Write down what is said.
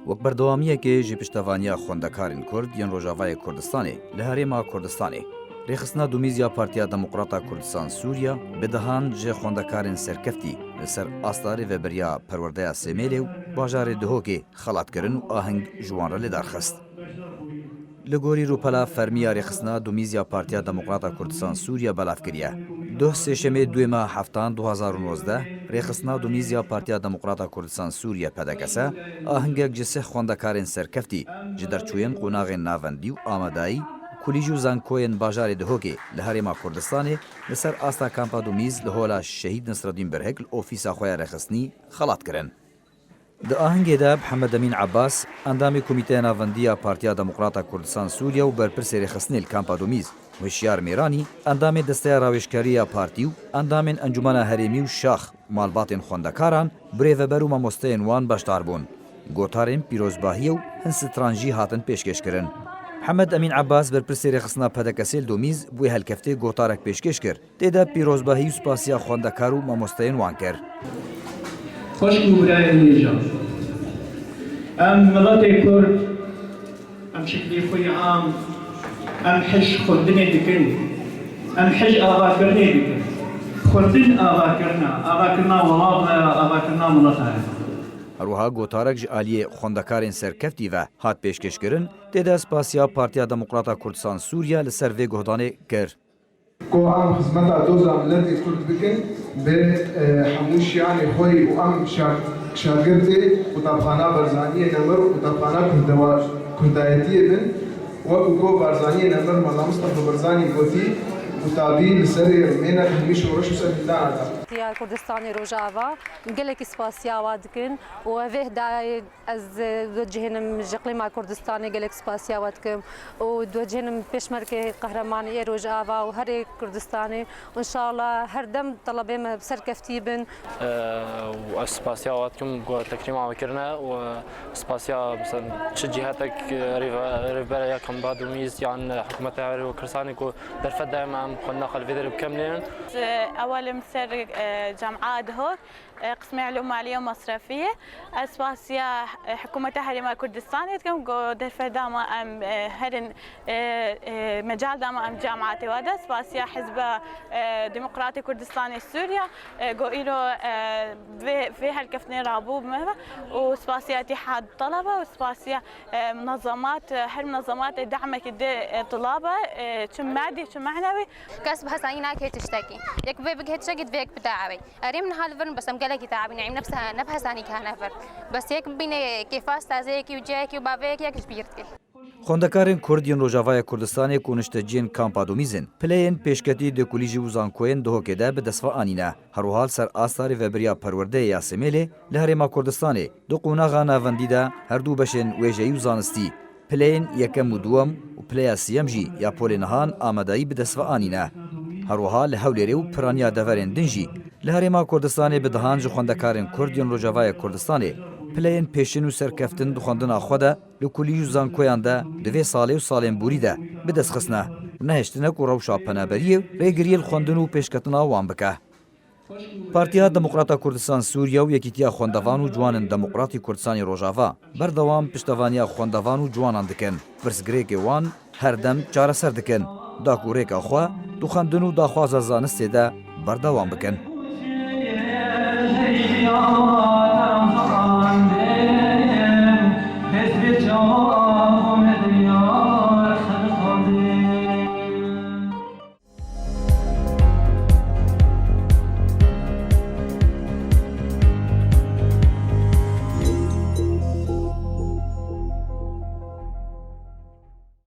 وەک بەردەوامیەکێ ژی پشتەوانیا خوێندەکارین کورد یان ڕۆژاوای کوردستانê li herêma Kurdistanê rêxistina Dumîziya Partiya Demokrata Kurdistan Sûriya bi dihan ji xwendekarên serkeftî li ser astarê veberiya perwerdeya Semêlê û bajarê Duhokê xelatkirin û aheng ji wan re lêdarxist. Li gorî rûpela fermiya rêxistina Dumîziya Partiya Demokrata Kurdistan Sûriya belav kiriye. Duh sêşemê duyema heftan 2019 rêxistina Dumîziya Partiya Demokrata Kurdistan Sûriya pedekese ahengek ji sih xwendekarên serkeftî ji derçûyên qonaxên navendî û amadayî kulîj û zankoyên bajarê Duhokê li herêma Kurdistanê li ser asta kampa Dumîz li hola Şehîd Nisreddîn Birhek li ofîsa xwe ya rêxistinî xelat kirin. Di ahengê de Mihemed Emîn Abbas, endamê Komîteya Navendiya Partiya Demokrata Kurdistan Sûriya û berpirsê rêxistinê li kampa Dumîz Hişyar Mêranî, endamê desteya rawêşkariya partî û endamên Encûmena Herêmî û Şax malbatên xwendekaran birêveber û mamosteyên wan beşdar bûn. Gotarên pîrozbahiyê û hin stranjî hatin pêşkêşkirin. Mihemed Emîn Abbas berpirsê rêxistina pedekesê li Dumîz bûyê helkeftê gotarek pêşkêş kir. Tê de pîrozbahî û spasiya xwendekar û mamosteyên wan kir. خوش برایان نیجا. ام ملت کرد ام شکلی خوی عام ام حش خودنی دکن ام حش آغا کرنی دکن خودن آغا کرنا ولاد آغا کرنا ملت های. هەروەها گۆتارێک ji aliyê xwendekarên serkeftî ve hat pêşkêşkirin tê de spasiya Partiya Demokrata Kurdistan Sûriya li ser vê guhdanê kir. کو ام خدمتا دوزا ملتی کرد بکن به هموشیانی خوی و ام شاگردی کتابخانه برزانی نمر و کتابخانه کردایتی بن و کو برزانی نمر مولا مصطفى برزانی گوتی کتابی لسری مینا همیش ورش و سبیلان دا. یا کردستانی روجاوا گلک اسپاسیا وادکن و وه دای از دوجهنم جقلیما کردستانی گلک اسپاسیا وادکم و دوجهنم پیشمرکه قهرمانی روجاوا و هر کردستانی و ان شاء الله هر دم طلبه ما سرکفتی بن و اسپاسیا وادکم گو تکریم آمکرنا و اسپاسیا مثلا چه جهتك ریفبریا کم بادومیز یعنی حکومت عراق کردستانی کو در فد دائما خلنا خلفيدر بكملين. أول مسر جامعات هوك قسم علوم مالية ومصرفية أسباسيا حكومة هرم كردستان يتكلم جو درفة داما أم هرن مجال داما أم جامعات وهذا أسباسيا حزب ديمقراطي كردستاني سوريا جو إيرو في هالكفني رابوب مهما وأسباسيا اتحاد طلبة وأسباسيا منظمات هر منظمات دعمك طلابة شو مادي شو معنوي كسب هساينا كي تشتكي يك بيك تشتكي فيك بتاعي أريم نهالفرن بس أمقلك تعبين يعني نفسها نبها ثاني كهنفر بس هيك بين كيفاس تازيكي وجاكي وبابيك يك شبيرتي. Xwendekarên Kurd yên Rojavaya Kurdistanê ku nişteciyên kampa Dumîzin pileyên pêşketî di kulîjî û zankoyên Duhokê de bi destva anîne. Herwiha ser astarê veberiya perwerdeyê ya Semêlê li herêma Kurdistanê du qonaxa navendî de her du beşên wêjeyî û zanistî pileyên yekem û duwem û pileya siyem jî ya polê nihan amadayî bi destva anîne. Herwiha li Hewlêrê û piraniya deverên din jî li herêma Kurdistanê bi dihan ji xwendekarên Kurd yên Rojavaya Kurdistanê pileyên pêşin û serkeftin dixwendina xwe de li kulîj û zankoyan de di vê salê û salên borî de bi destxistine û nehêştine ku rewşa penaberiyê rêgiriyê li xwendin û pêşketina wan bike. Partiya Demokrata Kurdistan Sûriya û Yekîtiya Xwendevan û Ciwanên Demokratî Kurdistanê Rojava berdewam piştevaniya xwendevan û ciwanan dikin. Pirsgirêkê wan her dem çareser dikin. Da ku rêka xwe du xwendin û daxwaza zanistê de berdewam bikin.